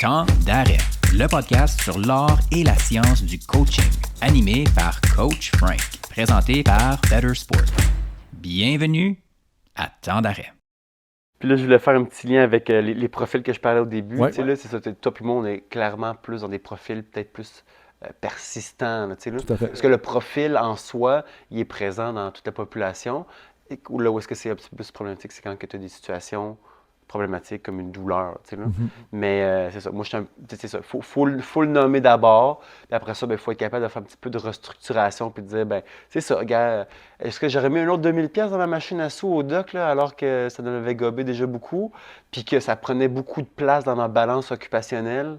Temps d'arrêt, le podcast sur l'art et la science du coaching, animé par Coach Frank, présenté par Better Sport. Bienvenue à Temps d'arrêt. Puis là, je voulais faire un petit lien avec les profils que je parlais au début. Ouais. Tu sais, là, c'est ça, toi et moi, on est clairement plus dans des profils peut-être plus persistants. Là, tu sais, là. Tout à fait. Parce que le profil en soi, il est présent dans toute la population. Et là où est-ce que c'est un petit peu plus problématique, c'est quand tu as des situations problématiques comme une douleur. Tu sais, là. Mais c'est ça. Moi, c'est ça. Faut le nommer d'abord. Puis après ça, il faut être capable de faire un petit peu de restructuration. Puis de dire, ben c'est ça, gars, est-ce que j'aurais mis un autre 2000$ dans ma machine à sous au doc, là, alors que ça m'avait gobé déjà beaucoup, puis que ça prenait beaucoup de place dans ma balance occupationnelle?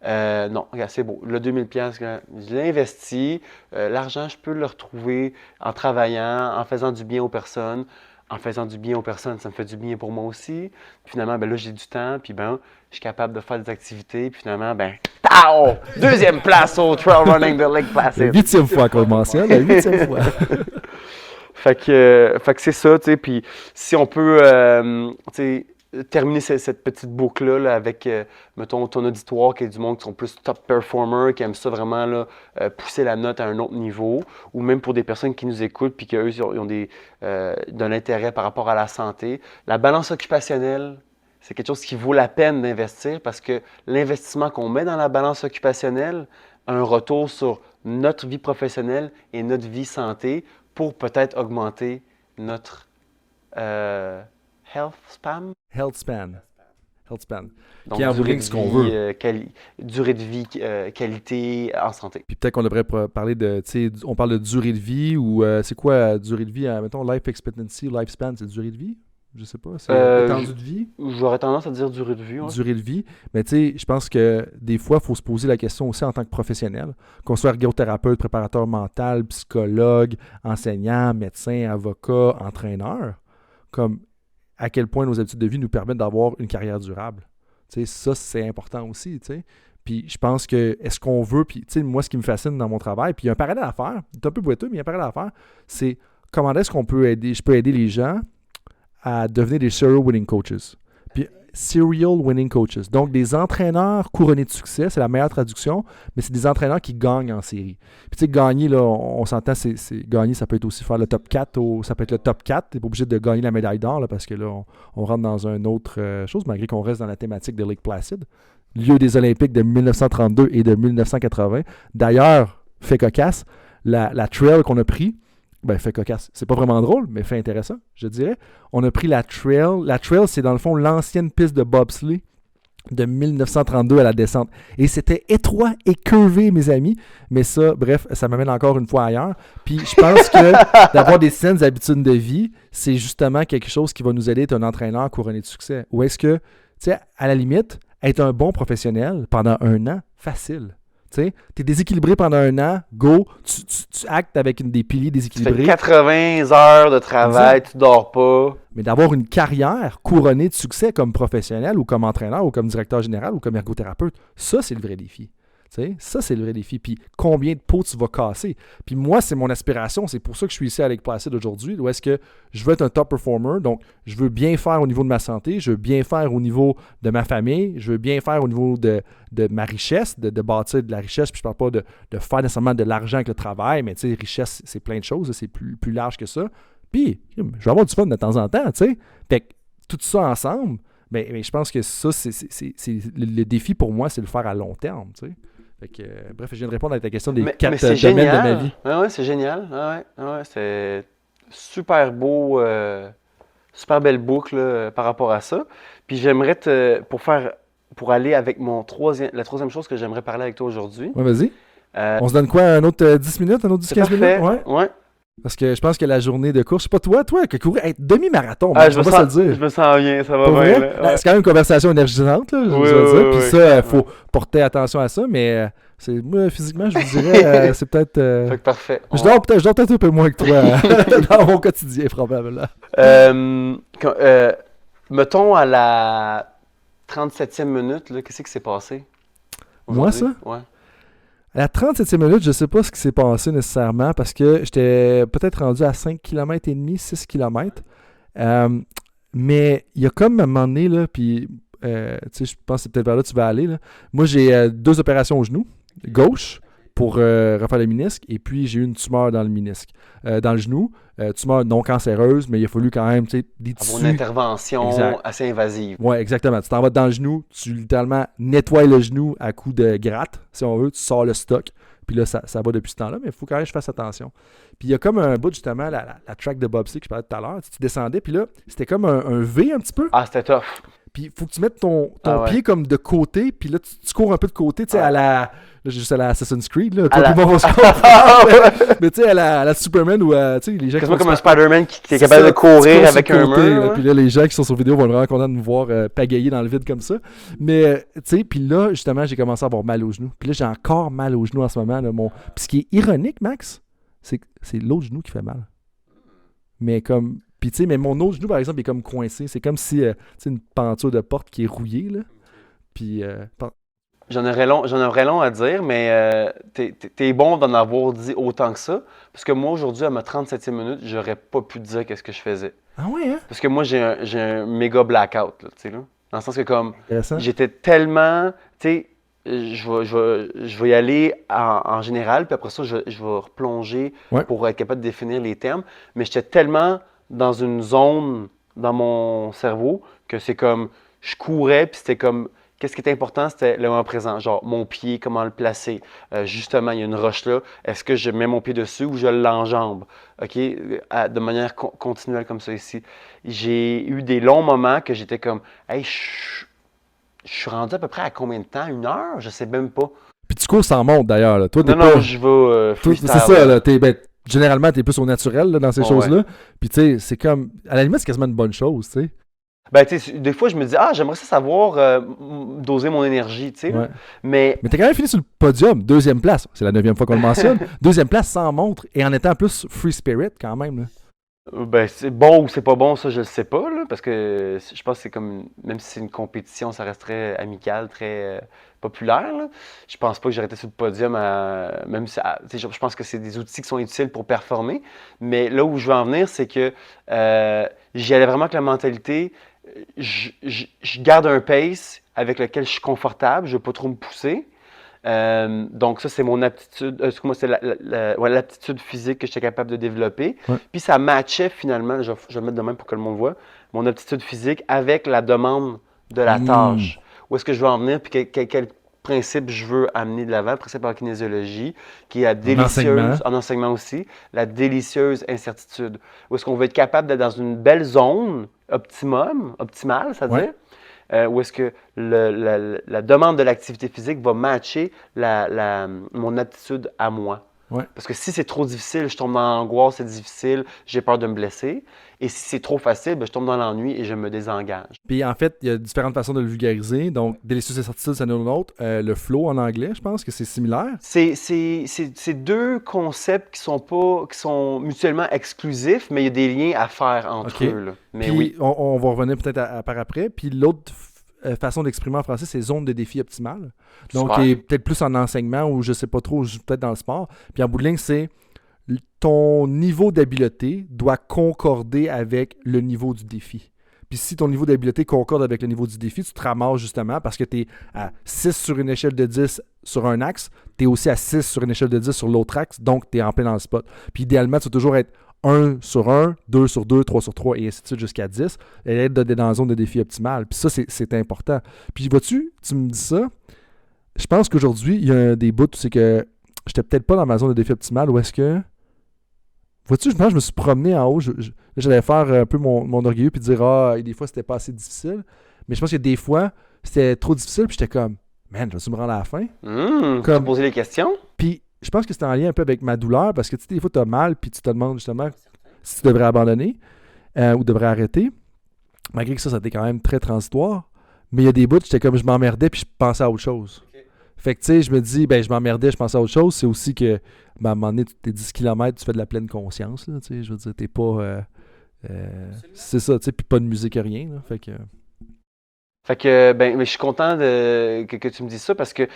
Non, regarde, c'est beau. Le 2000$, je l'ai investi. L'argent, je peux le retrouver en travaillant, en faisant du bien aux personnes. En faisant du bien aux personnes, ça me fait du bien pour moi aussi. Puis finalement, ben là, j'ai du temps, puis ben, je suis capable de faire des activités, puis finalement, ben, tao! Deuxième place au Trail Running de Lake Placid. La 8e fois qu'on le mentionne, la 8e fois. Fait que c'est ça, tu sais, puis si on peut, tu sais, terminer cette petite boucle-là là, avec, mettons, ton auditoire qui est du monde qui sont plus top performers, qui aiment ça vraiment là, pousser la note à un autre niveau, ou même pour des personnes qui nous écoutent puis qu'eux, ils ont de l'intérêt par rapport à la santé. La balance occupationnelle, c'est quelque chose qui vaut la peine d'investir parce que l'investissement qu'on met dans la balance occupationnelle a un retour sur notre vie professionnelle et notre vie santé pour peut-être augmenter notre health span. Health span. Donc, Qui en durée bout de ce qu'on vie, veut. durée de vie, qualité en santé. Puis peut-être qu'on devrait parler de, tu sais, on parle de durée de vie ou c'est quoi durée de vie? Mettons, life expectancy, lifespan, c'est durée de vie? Je sais pas. C'est étendue de vie? J'aurais tendance à dire durée de vie. Ouais. Durée de vie. Mais tu sais, je pense que des fois, il faut se poser la question aussi en tant que professionnel, qu'on soit ergothérapeute, préparateur mental, psychologue, enseignant, médecin, avocat, entraîneur, comme à quel point nos habitudes de vie nous permettent d'avoir une carrière durable. Tu sais, ça, c'est important aussi, tu sais. Puis je pense que, est-ce qu'on veut, puis tu sais, moi, ce qui me fascine dans mon travail, puis il y a un parallèle à faire, c'est un peu boiteux, mais il y a un parallèle à faire, c'est comment est-ce qu'on peut aider, je peux aider les gens à devenir des serial winning coaches. Puis serial winning coaches. Donc, des entraîneurs couronnés de succès, c'est la meilleure traduction, mais c'est des entraîneurs qui gagnent en série. Puis tu sais, gagner, là, on s'entend, c'est gagner, ça peut être aussi faire le top 4, ça peut être le top 4, t'es pas obligé de gagner la médaille d'or, là, parce que là, on rentre dans une autre chose, malgré qu'on reste dans la thématique de Lake Placid, lieu des Olympiques de 1932 et de 1980. D'ailleurs, fait cocasse, la trail qu'on a pris, ben, fait cocasse. C'est pas vraiment drôle, mais fait intéressant, je dirais. On a pris la trail. La trail, c'est dans le fond l'ancienne piste de bobsleigh de 1932 à la descente. Et c'était étroit et curvé, mes amis. Mais ça, bref, ça m'amène encore une fois ailleurs. Puis je pense que d'avoir des saines habitudes de vie, c'est justement quelque chose qui va nous aider à être un entraîneur couronné de succès. Ou est-ce que, tu sais, à la limite, être un bon professionnel pendant 1 an, facile. Tu es déséquilibré pendant 1 an, go, tu actes avec des piliers Tu déséquilibrés. fais 80 heures de travail, tu dors pas. Mais d'avoir une carrière couronnée de succès comme professionnel ou comme entraîneur ou comme directeur général ou comme ergothérapeute, ça, c'est le vrai défi. T'sais, ça, c'est le vrai défi. Puis combien de pots tu vas casser? Puis moi, c'est mon aspiration. C'est pour ça que je suis ici à Lake Placid aujourd'hui. Où est-ce que je veux être un top performer? Donc, je veux bien faire au niveau de ma santé. Je veux bien faire au niveau de ma famille. Je veux bien faire au niveau de ma richesse, de bâtir de la richesse. Puis je parle pas de faire nécessairement de l'argent avec le travail. Mais tu sais, richesse, c'est plein de choses. C'est plus large que ça. Puis, je vais avoir du fun de temps en temps. Tu sais. Fait que tout ça ensemble, mais je pense que ça, c'est le défi pour moi, c'est de le faire à long terme. Tu sais. Fait que, bref, je viens de répondre à ta question des 4 domaines génial. de ma vie. Ouais, c'est génial. Ouais, c'est super beau, super belle boucle là, par rapport à ça. Puis j'aimerais pour aller avec la troisième chose que j'aimerais parler avec toi aujourd'hui. Ouais, vas-y. On se donne quoi, un autre 10 minutes, un autre 10-15 minutes? Ouais. Parce que je pense que la journée de course, je sais pas toi, qui courais demi-marathon, je me sens bien, ça va pour bien. Vrai? Là, ouais. C'est quand même une conversation énergisante, là, je Oui, veux dire. Puis oui, ça, il faut porter attention à ça, mais moi, physiquement, je vous dirais, c'est peut-être... Fait que parfait. Je dors peut-être un peu moins que toi dans mon quotidien, probablement. Mettons à la 37e minute, là, qu'est-ce qui s'est passé? Moi, ça? Ouais. À la 37e minute, je ne sais pas ce qui s'est passé nécessairement parce que j'étais peut-être rendu à 5 km et demi, 6 km. Mais il y a comme à un moment donné, là, puis je pense que c'est peut-être vers là que tu vas aller. Là. Moi, j'ai 2 opérations au genou, gauche, pour refaire le ménisque, et puis j'ai eu une tumeur dans le ménisque. Dans le genou, tumeur non cancéreuse, mais il a fallu quand même, des tissus... Avoir une intervention assez invasive. Ouais, exactement. Tu t'en vas dans le genou, tu littéralement nettoies le genou à coup de gratte, si on veut, tu sors le stock, puis là, ça va depuis ce temps-là, mais il faut quand même que je fasse attention. Puis il y a comme un bout, justement, la track de bobsleigh que je parlais tout à l'heure, tu descendais, puis là, c'était comme un V un petit peu. Ah, c'était tough. Puis il faut que tu mettes ton pied comme de côté, puis là, tu cours un peu de côté, tu sais, à la... Là, j'ai juste à la Assassin's Creed, là. Toi, tout le monde va se comprendre. Mais tu sais, à la Superman ou à, tu sais, les gens quasiment comme un Spider-Man qui est capable de courir avec un mur. Puis là, les gens qui sont sur vidéo vont être vraiment contents de nous voir pagayer dans le vide comme ça. Mais, tu sais, puis là, justement, j'ai commencé à avoir mal aux genoux. Puis là, j'ai encore mal aux genoux en ce moment. Là, Puis ce qui est ironique, Max, c'est que c'est l'autre genou qui fait mal. Mais comme... Puis tu sais, mais mon autre genou, par exemple, est comme coincé. C'est comme si, tu sais, une penture de porte qui est rouillée, là. Puis... J'en aurais long à dire, mais t'es bon d'en avoir dit autant que ça. Parce que moi, aujourd'hui, à ma 37e minute, j'aurais pas pu te dire qu'est-ce que je faisais. Ah ouais, hein? Parce que moi, j'ai un méga blackout, là, tu sais, là. Dans le sens que, comme, Intéressant. j'étais tellement, tu sais, je vais y aller en général, puis après ça, je vais replonger pour être capable de définir les termes. Mais j'étais tellement dans une zone dans mon cerveau que c'est comme, je courais, puis c'était comme... Qu'est-ce qui était important, c'était le moment présent. Genre, mon pied, comment le placer. Justement, il y a une roche là. Est-ce que je mets mon pied dessus ou je l'enjambe? OK? De manière continuelle comme ça ici. J'ai eu des longs moments que j'étais comme, hey, je suis rendu à peu près à combien de temps? 1 heure? Je sais même pas. Puis tu cours sans montre d'ailleurs. Là. Toi, non, je vais freestyle. C'est ça, là. Généralement, t'es plus au naturel là, dans ces choses-là. Ouais. Puis tu sais, c'est comme, à la limite, c'est quasiment une bonne chose, tu sais. Ben, tu sais, des fois, je me dis, j'aimerais ça savoir doser mon énergie, tu sais. Ouais. Mais t'as quand même fini sur le podium, 2e place. C'est la 9e fois qu'on le mentionne. 2e place sans montre et en étant plus free spirit quand même. Là. Ben, c'est bon ou c'est pas bon, ça, je le sais pas, là, parce que je pense que c'est comme, même si c'est une compétition, ça reste très amical, très populaire, là. Je pense pas que j'aurais été sur le podium, même si, je pense que c'est des outils qui sont utiles pour performer, mais là où je veux en venir, c'est que j'y allais vraiment avec la mentalité, je garde un pace avec lequel je suis confortable, je ne veux pas trop me pousser. Donc ça, c'est mon aptitude, c'est l'aptitude physique que j'étais capable de développer. Ouais. Puis ça matchait finalement, je vais le mettre de même pour que le monde voit, mon aptitude physique avec la demande de la tâche. Où est-ce que je veux en venir, puis quel principe je veux amener de l'avant, le principe en kinésiologie, qui est la délicieuse, en enseignement aussi, la délicieuse incertitude. Où est-ce qu'on veut être capable d'être dans une belle zone optimale, c'est-à-dire, où est-ce que la demande de l'activité physique va matcher mon aptitude à moi. Ouais. Parce que si c'est trop difficile, je tombe dans l'angoisse, c'est difficile, j'ai peur de me blesser. Et si c'est trop facile, je tombe dans l'ennui et je me désengage. Puis en fait, il y a différentes façons de le vulgariser. Donc, délicieuse incertitude, c'est un autre. Le flow en anglais, je pense que c'est similaire. C'est 2 concepts qui sont mutuellement exclusifs, mais il y a des liens à faire entre eux. Là. Mais puis, oui. On va revenir peut-être par après. Puis l'autre façon d'exprimer en français, c'est zone de défi optimale. Donc, qui est peut-être plus en enseignement ou je sais pas trop, peut-être dans le sport. Puis en bout de ligne, c'est ton niveau d'habileté doit concorder avec le niveau du défi. Puis si ton niveau d'habileté concorde avec le niveau du défi, tu te ramasses justement parce que tu es à 6 sur une échelle de 10 sur un axe, tu es aussi à 6 sur une échelle de 10 sur l'autre axe, donc tu es en plein dans le spot. Puis idéalement, tu vas toujours être 1 sur 1, 2 sur 2, 3 sur 3 et ainsi de suite jusqu'à 10 et être dans la zone de défi optimale. Puis ça, c'est important. Puis vois-tu, tu me dis ça, je pense qu'aujourd'hui, il y a des bouts, c'est que j'étais peut-être pas dans ma zone de défi optimale ou est-ce que... Vois-tu, je pense que je me suis promené en haut. J'allais faire un peu mon orgueilleux puis dire des fois, c'était pas assez difficile. Mais je pense que des fois, c'était trop difficile puis j'étais comme, man, je vais me rendre à la fin. Tu poser les questions. Puis je pense que c'était en lien un peu avec ma douleur parce que tu sais, des fois, tu as mal puis tu te demandes justement si tu devrais abandonner ou devrais arrêter. Malgré que ça a été quand même très transitoire. Mais il y a des bouts, j'étais comme, je m'emmerdais puis je pensais à autre chose. Fait que, tu sais, je me dis, je m'emmerdais, je pensais à autre chose. C'est aussi que, à un moment donné, t'es 10 km, tu fais de la pleine conscience, là, tu sais. Je veux dire, t'es pas... c'est ça, tu sais, puis pas de musique, rien, là. Fait que, mais je suis content que tu me dises ça parce que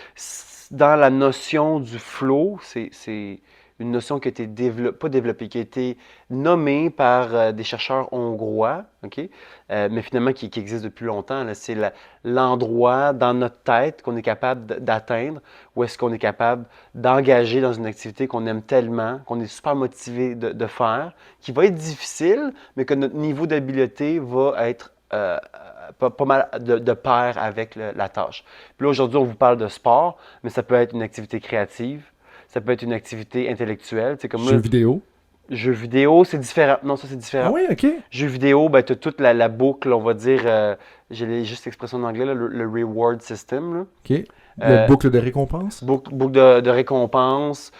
dans la notion du flow, c'est une notion qui a été pas développée, qui a été nommée par des chercheurs hongrois, OK? Mais finalement qui existe depuis longtemps. C'est l'endroit dans notre tête qu'on est capable d'atteindre, où est-ce qu'on est capable d'engager dans une activité qu'on aime tellement, qu'on est super motivé de faire, qui va être difficile, mais que notre niveau d'habileté va être pas mal de pair avec la tâche. Puis là, aujourd'hui, on vous parle de sport, mais ça peut être une activité créative, ça peut être une activité intellectuelle. Comme Jeux vidéo. Jeux vidéo, c'est différent. Non, ça, c'est différent. Ah oui, OK. Jeux vidéo, ben, tu as toute la boucle, on va dire, j'ai juste l'expression en anglais, là, le reward system. Là. OK. La boucle de récompense. Boucle de récompense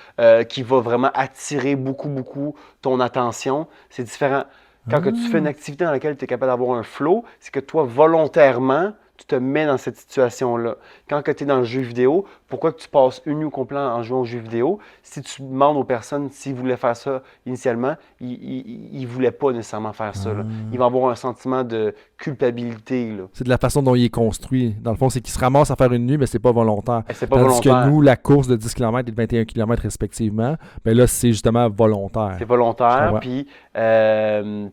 qui va vraiment attirer beaucoup ton attention. C'est différent. Quand que tu fais une activité dans laquelle tu es capable d'avoir un flow, c'est que toi, volontairement, tu te mets dans cette situation-là. Quand tu es dans le jeu vidéo, pourquoi que tu passes une nuit au complet en jouant au jeu vidéo? Si tu demandes aux personnes s'ils voulaient faire ça initialement, ils ne voulaient pas nécessairement faire ça. Là. Ils vont avoir un sentiment de culpabilité. Là. C'est de la façon dont il est construit. Dans le fond, c'est qu'il se ramasse à faire une nuit, mais c'est pas volontaire. C'est pas Tandis volontaire. que nous, la course de 10 km et de 21 km respectivement, ben là, c'est justement volontaire. C'est volontaire, puis tu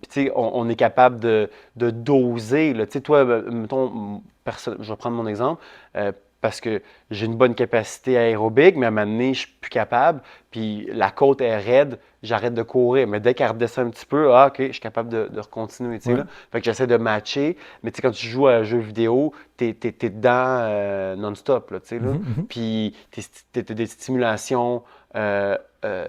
sais, on est capable de doser. Là. Tu sais, toi, mettons, je vais prendre mon exemple, parce que j'ai une bonne capacité aérobique, mais à un moment donné, je suis plus capable, puis la côte est raide, j'arrête de courir. Mais dès qu'elle redescend un petit peu, OK, je suis capable de recontinuer. Tu sais, là. Fait que j'essaie de matcher, mais tu sais, quand tu joues à un jeu vidéo, t'es dedans non-stop, là, tu sais, là. Puis t'as des stimulations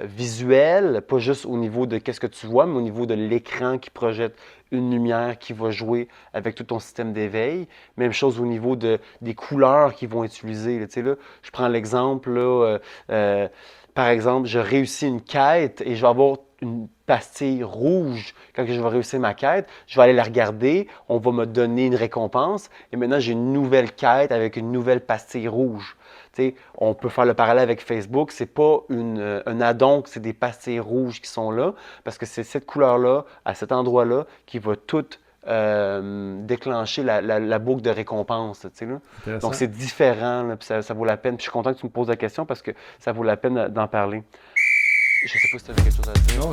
visuelles, pas juste au niveau de qu'est-ce que tu vois, mais au niveau de l'écran qui projette une lumière qui va jouer avec tout ton système d'éveil. Même chose au niveau des couleurs qu'ils vont utiliser. Là, tu sais, là, je prends l'exemple, là, par exemple, je réussis une quête et je vais avoir une pastille rouge. Quand je vais réussir ma quête, je vais aller la regarder, on va me donner une récompense et maintenant j'ai une nouvelle quête avec une nouvelle pastille rouge. T'sais, on peut faire le parallèle avec Facebook, c'est pas un addon, c'est des pastilles rouges qui sont là, parce que c'est cette couleur-là, à cet endroit-là, qui va tout déclencher la boucle de récompense. Là. Donc c'est différent, là, puis ça vaut la peine. Puis je suis content que tu me poses la question parce que ça vaut la peine d'en parler. Je sais pas si tu avais quelque chose à dire. Non,